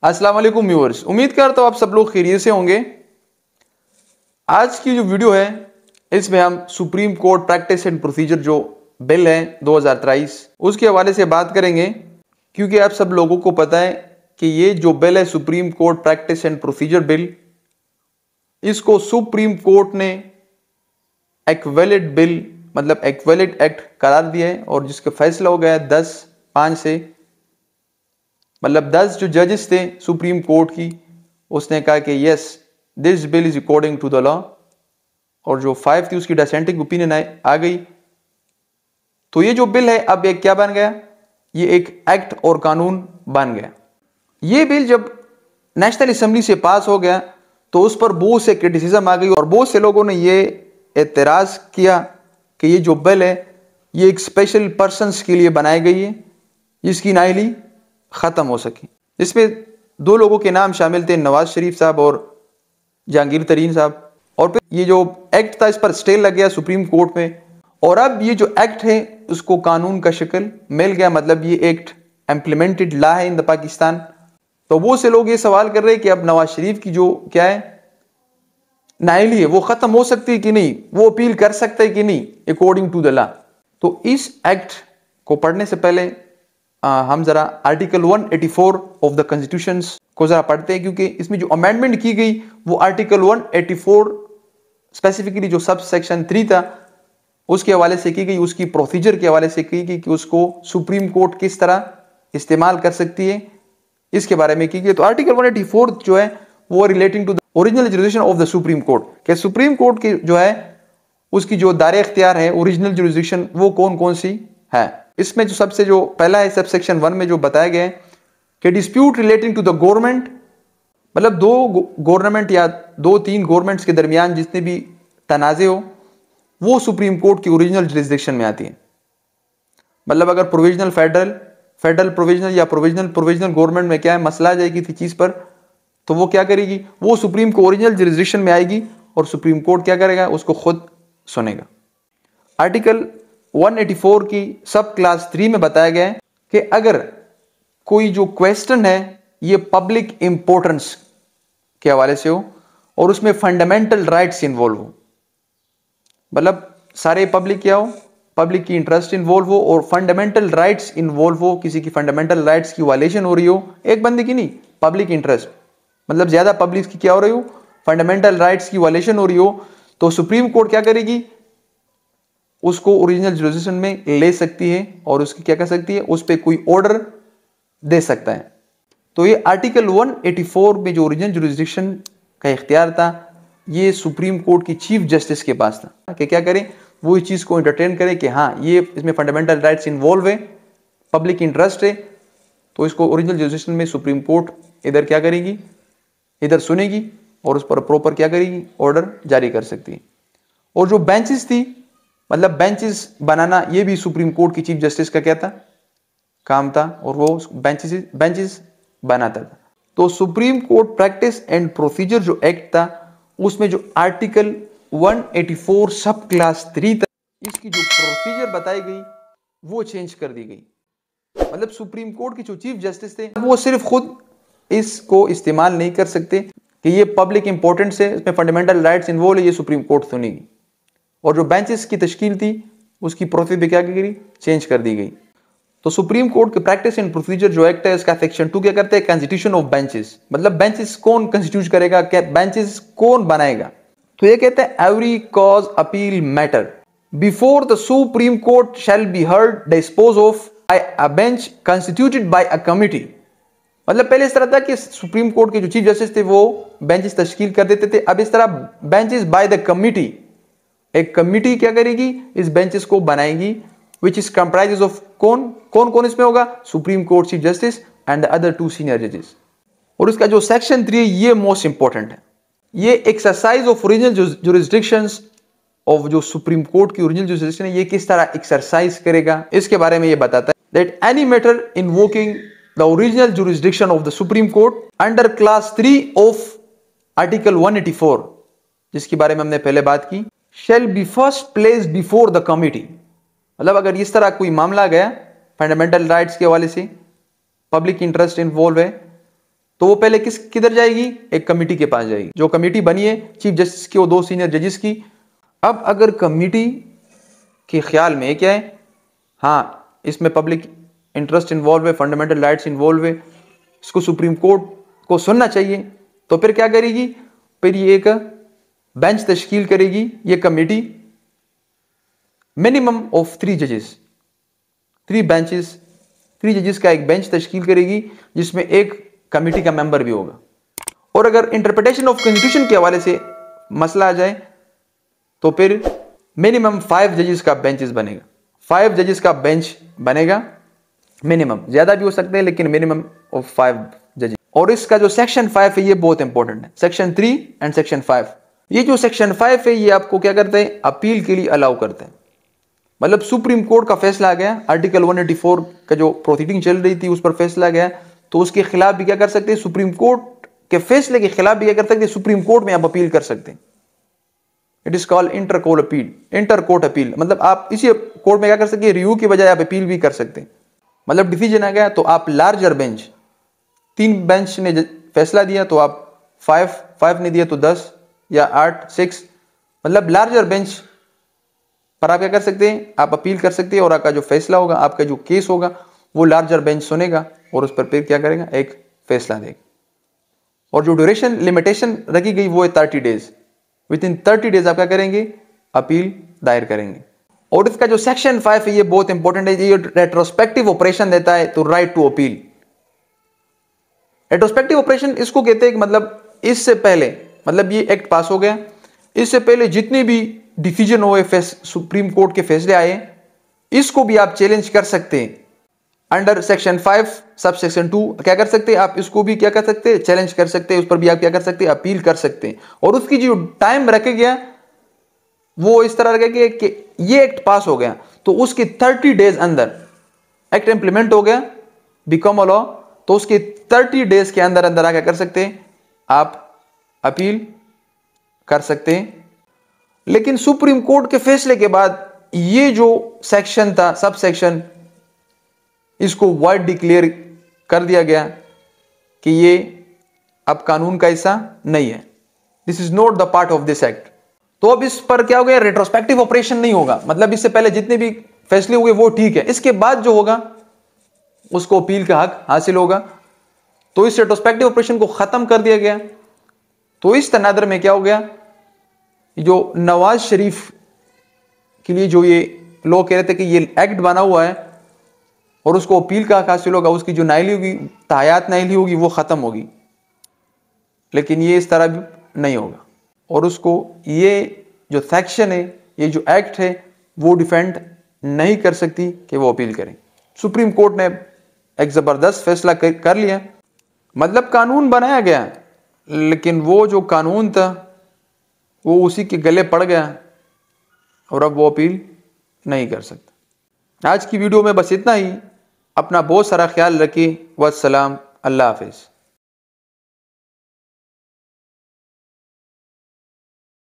अस्सलाम वालेकुम व्यूअर्स, उम्मीद करता हूँ आप सब लोग खैरियत से होंगे। आज की जो वीडियो है इसमें हम supreme court practice and procedure जो बिल है 2023 उसके हवाले से बात करेंगे, क्योंकि आप सब लोगों को पता है कि ये जो बिल है supreme court practice and procedure bill, इसको सुप्रीम कोर्ट ने एक वैलिड बिल मतलब एक वैलिड एक्ट करार दिया है और जिसका फैसला हो गया 10/5 से। मतलब 10 जो जजेस थे सुप्रीम कोर्ट की, उसने कहा कि yes this bill is according to the law, और जो 5 थी उसकी डिसेंटिंग ओपिनियन आ गई। तो ये जो बिल है अब एक क्या बन गया, ये एक एक्ट और कानून बन गया। ये बिल जब नेशनल असेंबली से पास हो गया तो उस पर बहुत से क्रिटिसिज्म आ गई और बहुत से लोगों ने ये एतराज किया कि ये जो बिल है ये एक स्पेशल पर्सन्स के लिए बनाई गई है, जिसकी नाअहली ख़त्म हो सके। इसमें 2 लोगों के नाम शामिल थे, नवाज शरीफ साहब और जहांगीर तरीन साहब। और फिर ये जो एक्ट था इस पर स्टे लग गया सुप्रीम कोर्ट में, और अब ये जो एक्ट है उसको कानून का शक्ल मिल गया, मतलब ये एक्ट इम्प्लीमेंटेड लॉ है इन द पाकिस्तान। तो वो से लोग ये सवाल कर रहे हैं कि अब नवाज शरीफ की जो क्या है नाअहली है वो खत्म हो सकती है कि नहीं, वो अपील कर सकता है कि नहीं अकॉर्डिंग टू द लॉ। तो इस एक्ट को पढ़ने से पहले हम जरा आर्टिकल 184 ऑफ द कॉन्स्टिट्यूशन को जरा पढ़ते हैं, क्योंकि इसमें जो अमेंडमेंट की गई वो आर्टिकल 184 स्पेसिफिकली जो सब सेक्शन 3 था उसके हवाले से की गई, उसकी प्रोसीजर के हवाले से की गई कि उसको सुप्रीम कोर्ट किस तरह इस्तेमाल कर सकती है, इसके बारे में की गई। तो आर्टिकल 184 जो है वो relating to the original jurisdiction of the Supreme Court, कि सुप्रीम कोर्ट की जो है उसकी जो दायरे इख्तियार है ओरिजिनल जुरिसडिक्शन वो कौन कौन सी है। इसमें जो सबसे जो पहला है सब सेक्शन 1 में जो बताया गया है कि dispute relating to the government, मतलब 2 गवर्नमेंट या 2-3 गवर्नमेंट्स के दरमियान जितने भी तनाज़े हो वो सुप्रीम कोर्ट की ओरिजिनल जुरिसडिक्शन में आती है। मतलब अगर प्रोविजनल फेडरल प्रोविजनल या प्रोविजनल गवर्नमेंट में क्या है मसला आ जाएगी किसी चीज पर, तो वो क्या करेगी, वो सुप्रीम को ओरिजिनल जुरिसडिक्शन में आएगी और सुप्रीम कोर्ट क्या करेगा, उसको खुद सुनेगा। आर्टिकल 184 की सब क्लास 3 में बताया गया है कि अगर कोई जो क्वेश्चन है ये पब्लिक इंपॉर्टेंस के हवाले से हो और उसमें फंडामेंटल राइट्स इन्वॉल्व हो, मतलब सारे पब्लिक क्या हो, पब्लिक की इंटरेस्ट इन्वॉल्व हो और फंडामेंटल राइट्स इन्वॉल्व हो, किसी की फंडामेंटल राइट्स की वायलेशन हो रही हो, एक बंदे की नहीं, पब्लिक इंटरेस्ट मतलब ज्यादा पब्लिक की क्या हो रही हो, फंडामेंटल राइट्स की वायलेशन हो रही हो, तो सुप्रीम कोर्ट क्या करेगी, उसको ओरिजिनल जुरिसडिक्शन में ले सकती है और उसकी क्या कर सकती है, उस पर कोई ऑर्डर दे सकता है। तो ये आर्टिकल 184 में जो ओरिजिनल जुरिसडिक्शन का इख्तियार था ये सुप्रीम कोर्ट की चीफ जस्टिस के पास था कि क्या करें, वो इस चीज को एंटरटेन करें कि हाँ ये इसमें फंडामेंटल राइट्स इन्वॉल्व है, पब्लिक इंटरेस्ट है, तो इसको ओरिजिनल जुरिसडिक्शन में सुप्रीम कोर्ट इधर क्या करेगी, इधर सुनेगी और उस पर प्रॉपर क्या करेगी, ऑर्डर जारी कर सकती है। और जो बेंचेस थी, मतलब बेंचेस बनाना ये भी सुप्रीम कोर्ट की चीफ जस्टिस का क्या था, काम था, और वो बेंचेस बनाता था। तो Supreme court practice and procedure जो एक्ट था उसमें जो आर्टिकल 184 सब क्लास 3 था, इसकी जो प्रोसीजर बताई गई वो चेंज कर दी गई। मतलब सुप्रीम कोर्ट के जो चीफ जस्टिस थे वो सिर्फ खुद इसको इस्तेमाल नहीं कर सकते कि ये पब्लिक इंपॉर्टेंस है, इसमें फंडामेंटल राइट्स इन्वॉल्व है, ये सुप्रीम कोर्ट सुनेगी। और जो बेंचेस की तश्कील थी उसकी प्रोसीजर क्या की गई, चेंज कर दी गई। तो सुप्रीम कोर्ट के प्रैक्टिस एंड प्रोसीजर जो एक्ट है इसका सेक्शन 2 क्या करते हैं, कॉन्स्टिट्यूशन ऑफ बेंचेस, मतलब बेंचेस कौन कंस्टिट्यूट करेगा, क्या बेंचेस कौन बनाएगा। तो ये कहते हैं every cause appeal matter before the Supreme Court shall be heard disposed of a bench constituted by a committee. मतलब पहले इस तरह था कि सुप्रीम कोर्ट के जो चीफ जस्टिस थे वो बेंचेस तश्कील कर देते थे, अब इस तरह बेंचेस बाय द कमिटी, एक कमिटी क्या करेगी, इस बेंचेस को बनाएगी, which is comprises of कौन इसमें होगा, supreme court chief justice and the other 2 senior जजेस। और इसका जो सेक्शन 3 है ये मोस्ट इंपॉर्टेंट है, ये exercise of original jurisdictions of जो सुप्रीम कोर्ट की ओरिजिनल जुरिसडिक्शन है ये किस तरह एक्सरसाइज करेगा, इसके बारे में ये बताता है। That any matter invoking the original jurisdiction of the Supreme court under class 3 of article 184, जिसके बारे में हमने पहले बात की, shall be first placed before the committee। मतलब अगर इस तरह कोई मामला गया फंडामेंटल राइट्स के हवाले से, पब्लिक इंटरेस्ट इन्वॉल्व है, तो वो पहले किधर जाएगी, एक कमेटी के पास जाएगी। जो कमेटी बनी है चीफ जस्टिस की और 2 सीनियर जजेस की। अब अगर कमेटी के ख्याल में क्या है, हाँ इसमें पब्लिक इंटरेस्ट इन्वॉल्व है, फंडामेंटल राइट्स इन्वॉल्व है, इसको सुप्रीम कोर्ट को सुनना चाहिए, तो फिर क्या करेगी, फिर ये एक बेंच तश्कील करेगी, ये कमेटी मिनिमम ऑफ 3 जजेस, 3 बेंचेस, 3 जजेस का एक बेंच तश्कील करेगी जिसमें एक कमेटी का मेंबर भी होगा। और अगर इंटरप्रिटेशन ऑफ कॉन्स्टिट्यूशन के हवाले से मसला आ जाए तो फिर मिनिमम 5 जजेस का बेंचेस बनेगा, 5 जजेस का बेंच बनेगा मिनिमम, ज्यादा भी हो सकते हैं लेकिन मिनिमम ऑफ 5 जजेस। और इसका जो सेक्शन 5 है ये बहुत इंपॉर्टेंट है, सेक्शन 3 एंड सेक्शन 5। ये जो सेक्शन 5 है ये आपको क्या करते हैं, अपील के लिए अलाउ करते हैं। मतलब सुप्रीम कोर्ट का फैसला आ गया, आर्टिकल 184 का जो प्रोसीडिंग चल रही थी उस पर फैसला गया, तो उसके खिलाफ भी क्या कर सकते हैं, सुप्रीम कोर्ट के फैसले के खिलाफ भी क्या कर सकते हैं, सुप्रीम कोर्ट में आप अपील कर सकते हैं। It is called inter court appeal, inter court appeal. मतलब आप इसी कोर्ट में क्या कर सकते हैं, रिव्यू की बजाय आप अपील भी कर सकते हैं। मतलब डिसीजन आ गया तो आप लार्जर बेंच, 3 बेंच ने फैसला दिया तो आप 5 ने दिया तो 10 या 8, 6, मतलब लार्जर बेंच पर आप क्या कर सकते हैं, आप अपील कर सकते हैं और आपका जो फैसला होगा, आपका जो केस होगा वो लार्जर बेंच सुनेगा और उस पर फिर क्या करेगा, एक फैसला देगा। और जो ड्यूरेशन लिमिटेशन रखी गई वो है 30 डेज। विद इन 30 डेज आप क्या करेंगे, अपील दायर करेंगे। और इसका जो सेक्शन 5 है ये बहुत इंपॉर्टेंट है, ये रेट्रोस्पेक्टिव ऑपरेशन देता है to right to appeal. Retrospective operation इसको कहते हैं कि मतलब इससे पहले, मतलब ये एक्ट पास हो गया, इससे पहले जितने भी डिसीजन हुए, सुप्रीम कोर्ट के फैसले आए, इसको भी आप चैलेंज कर सकते हैं। अंडर सेक्शन 5 सब सेक्शन 2 क्या कर सकते हैं, आप इसको भी क्या कर सकते हैं, चैलेंज कर सकते हैं, उस पर भी आप क्या कर सकते हैं, अपील कर सकते हैं। और उसकी जो टाइम रखा गया वो इस तरह रखा गया कि ये एक्ट पास हो गया तो उसके 30 डेज अंदर एक्ट इंप्लीमेंट हो गया, बिकम अ लॉ, तो उसके 30 डेज के अंदर अंदर क्या कर सकते हैं, आप अपील कर सकते हैं। लेकिन सुप्रीम कोर्ट के फैसले के बाद ये जो सेक्शन था, सब सेक्शन, इसको वाइड डिक्लेयर कर दिया गया कि ये अब कानून का हिस्सा नहीं है, this is not the part of this act. तो अब इस पर क्या हो गया, रेट्रोस्पेक्टिव ऑपरेशन नहीं होगा, मतलब इससे पहले जितने भी फैसले हुए वो ठीक है, इसके बाद जो होगा उसको अपील का हक हासिल होगा। तो इस रेट्रोस्पेक्टिव ऑपरेशन को खत्म कर दिया गया। तो इस तनादर में क्या हो गया, जो नवाज शरीफ के लिए जो ये लोग कह रहे थे कि ये एक्ट बना हुआ है और उसको अपील का हक हासिल होगा, उसकी जो नाइली होगी, तायात नाइली होगी, वो खत्म होगी, लेकिन ये इस तरह भी नहीं होगा। और उसको ये जो सेक्शन है, ये जो एक्ट है, वो डिफेंड नहीं कर सकती कि वो अपील करें। सुप्रीम कोर्ट ने एक जबरदस्त फैसला कर लिया, मतलब कानून बनाया गया लेकिन वो जो कानून था वो उसी के गले पड़ गया और अब वो अपील नहीं कर सकता। आज की वीडियो में बस इतना ही। अपना बहुत सारा ख्याल रखिए। वस्सलाम, अल्लाह हाफिज़।